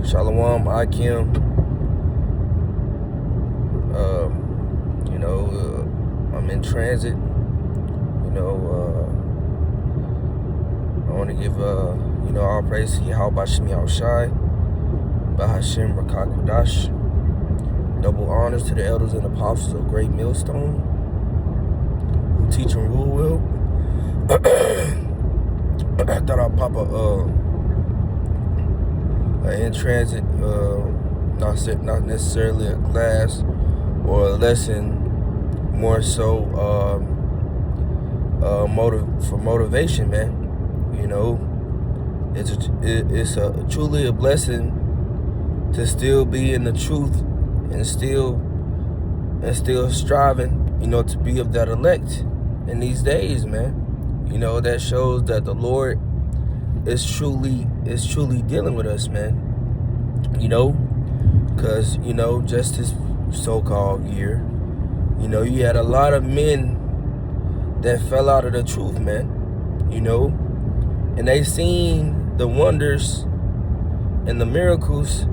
Shalom, Akim. I'm in transit. I want to give, all praise to Yahweh Shemi Shai, Bahashim Rakakwadash. Double honors to the elders and apostles of Great Millstone, who teach and rule well. I thought I'd pop in transit, not necessarily a class or a lesson, more so for motivation, man. It's truly a blessing to still be in the truth and still striving, to be of that elect in these days, man. That shows that the Lord is truly dealing with us, man. Because, just this so-called year, you had a lot of men that fell out of the truth, man, and they seen the wonders and the miracles,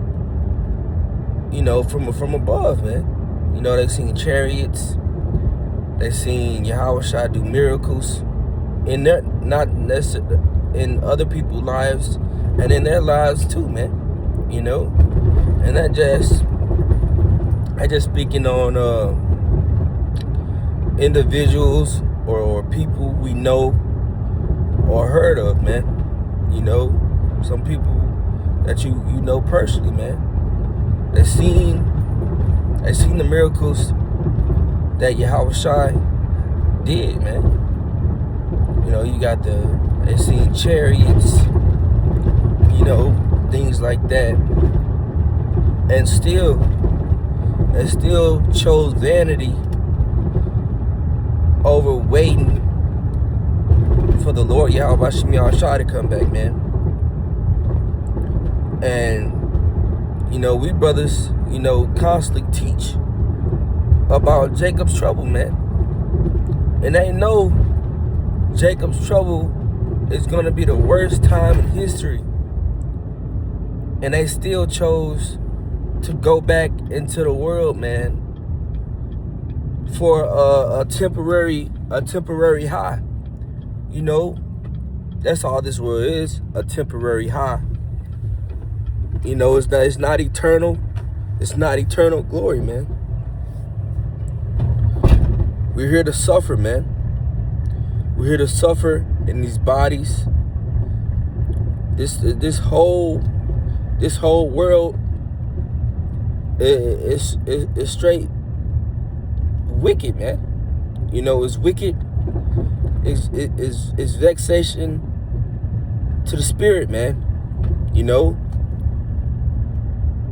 from above, man. They seen chariots, they seen Yahweh Shai do miracles in their, not necessarily in other people's lives, and in their lives too, man. And I just speaking on individuals or people we know or heard of, man. Some people that you know personally, man. They seen the miracles that Yahweh Shai did, man. You got they seen chariots, things like that, and still chose vanity over waiting for the Lord Yahweh Shemi Shai to come back, man. And we brothers, constantly teach about Jacob's trouble, man. And they know Jacob's trouble is going to be the worst time in history. And they still chose to go back into the world, man, for a temporary high. That's all this world is, a temporary high. It's not eternal. It's not eternal glory, man. We're here to suffer, man. We're here to suffer in these bodies. This whole world is straight wicked, man. It's wicked. It's vexation to the spirit, man.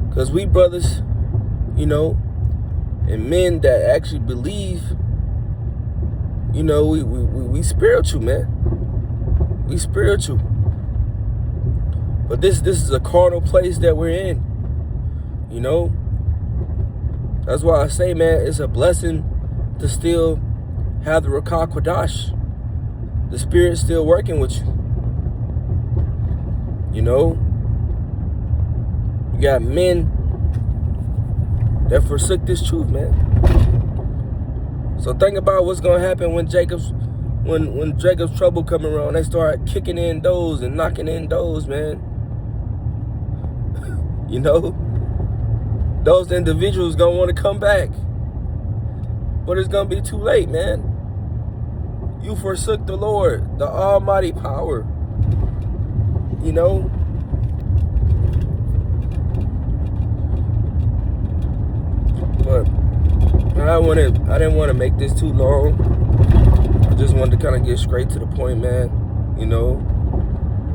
Because we brothers, and men that actually believe, we spiritual, man. We spiritual. But this is a carnal place that we're in. That's why I say, man, it's a blessing to still have the Rakah Kodash. The Spirit's still working with you. You got men that forsook this truth, man. So think about what's gonna happen when Jacob's trouble come around. They start kicking in doors and knocking in doors, man. Those individuals gonna want to come back, but it's gonna be too late, man. You forsook the Lord, the Almighty power. But I didn't want to make this too long. I just wanted to kind of get straight to the point, man.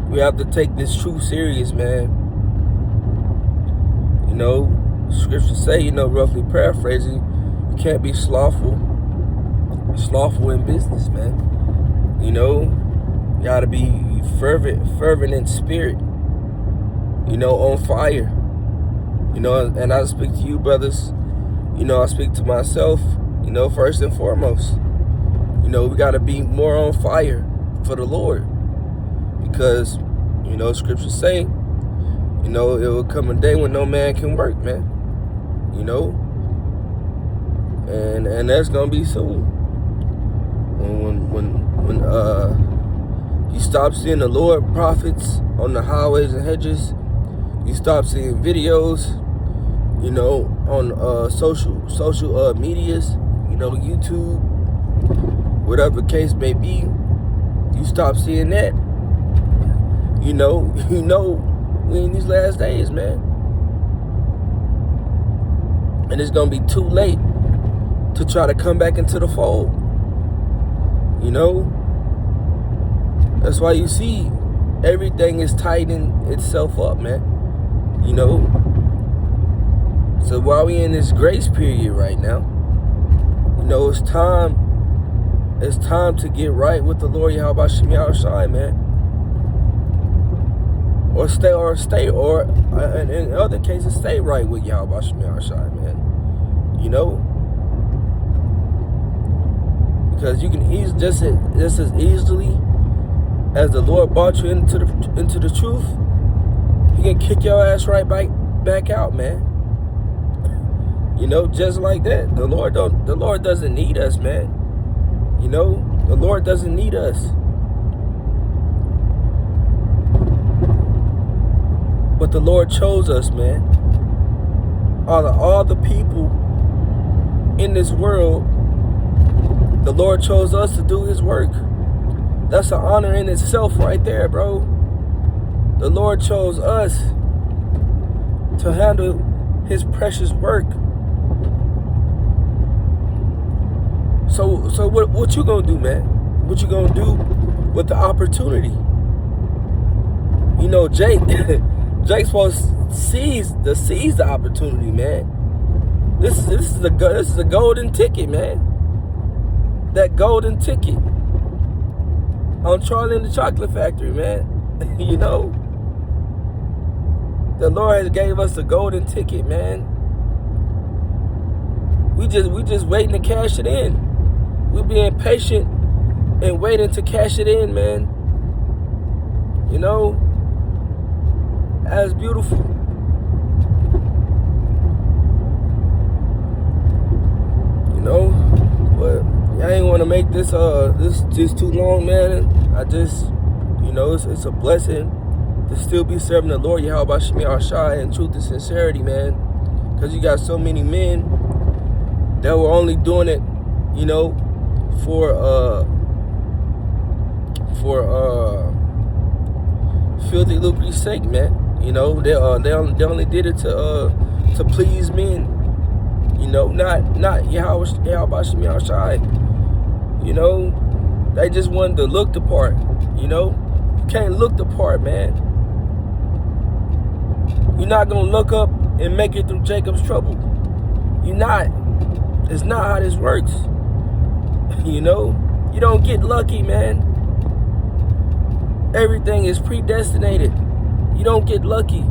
We have to take this truth serious, man. Scriptures say, roughly paraphrasing, you can't be slothful in business, man. You gotta be fervent in spirit, on fire. And I speak to you, brothers. I speak to myself, first and foremost. We gotta be more on fire for the Lord. Because, scriptures say, You know, it will come a day when no man can work, man. You know? And that's gonna be soon. When you stop seeing the Lord prophets on the highways and hedges, you stop seeing videos, you know, on social medias, you know, YouTube, whatever the case may be. You stop seeing that. You know, we in these last days, man. And it's gonna be too late to try to come back into the fold. You know? That's why you see everything is tightening itself up, man. You know? So while we in this grace period right now, you know, it's time to get right with the Lord Yahweh Shem Yahushai, man. Or in other cases, stay right with Yahweh Shem Yahushai, man. You know? Because you can just as easily as the Lord brought you into the truth, He can kick your ass right back out, man. You know, just like that. The Lord doesn't need us, man. You know, the Lord doesn't need us. But the Lord chose us, man. All the people in this world, the Lord chose us to do His work. That's an honor in itself right there, bro. The Lord chose us to handle His precious work. So what you gonna do, man? What you gonna do with the opportunity? You know, Jake's supposed to seize the opportunity, man. This is a golden ticket, man. That golden ticket on Charlie and the Chocolate Factory, man. You know, the Lord has gave us a golden ticket, man. We just waiting to cash it in. We being patient and waiting to cash it in, man. You know, that's beautiful. You know, but I ain't want to make this just too long, man. I just, you know, it's a blessing to still be serving the Lord Yahweh Shem Yahushai in truth and sincerity, man. Because you got so many men that were only doing it, you know, for filthy lucre's sake, man. You know, they only did it to please men. You know, not Yahweh Shem Yahushai. You know, they just wanted to look the part. You know, you can't look the part, man. You're not gonna look up and make it through Jacob's trouble. You're not. It's not how this works. You know, you don't get lucky, man. Everything is predestinated. You don't get lucky.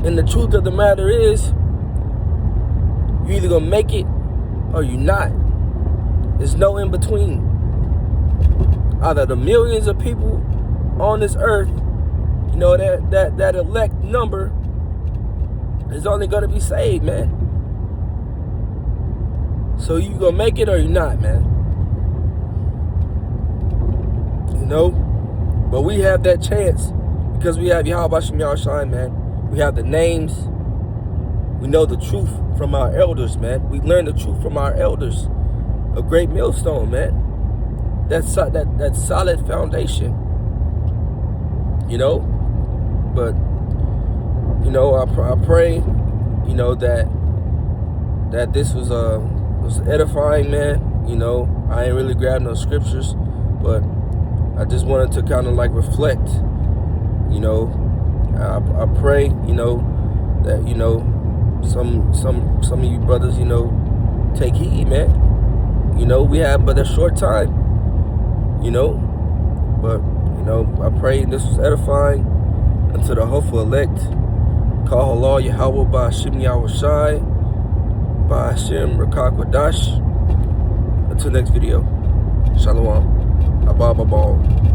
And the truth of the matter is, you're either gonna make it or you're not. There's no in between. Out of the millions of people on this earth, you know, that elect number is only gonna be saved, man. So you gonna make it or you're not, man. You know? But we have that chance because we have Yahweh Shem Yahushai, man. We have the names. We know the truth from our elders, man. We learned the truth from our elders. A great millstone, man. That solid foundation. You know? But, you know, I pray, you know, that this was edifying, man. You know, I ain't really grabbed no scriptures, but I just wanted to kind of like reflect. You know, I pray, you know, that, you know, some of you brothers, you know, take heed, man. You know, we have but a short time, you know, but, you know, I pray this was edifying unto the hopeful elect. Call Allah Yahweh by Hashem Yahushai, by Hashem Rakakwadash. Until next video, Shalom. Abba Babal.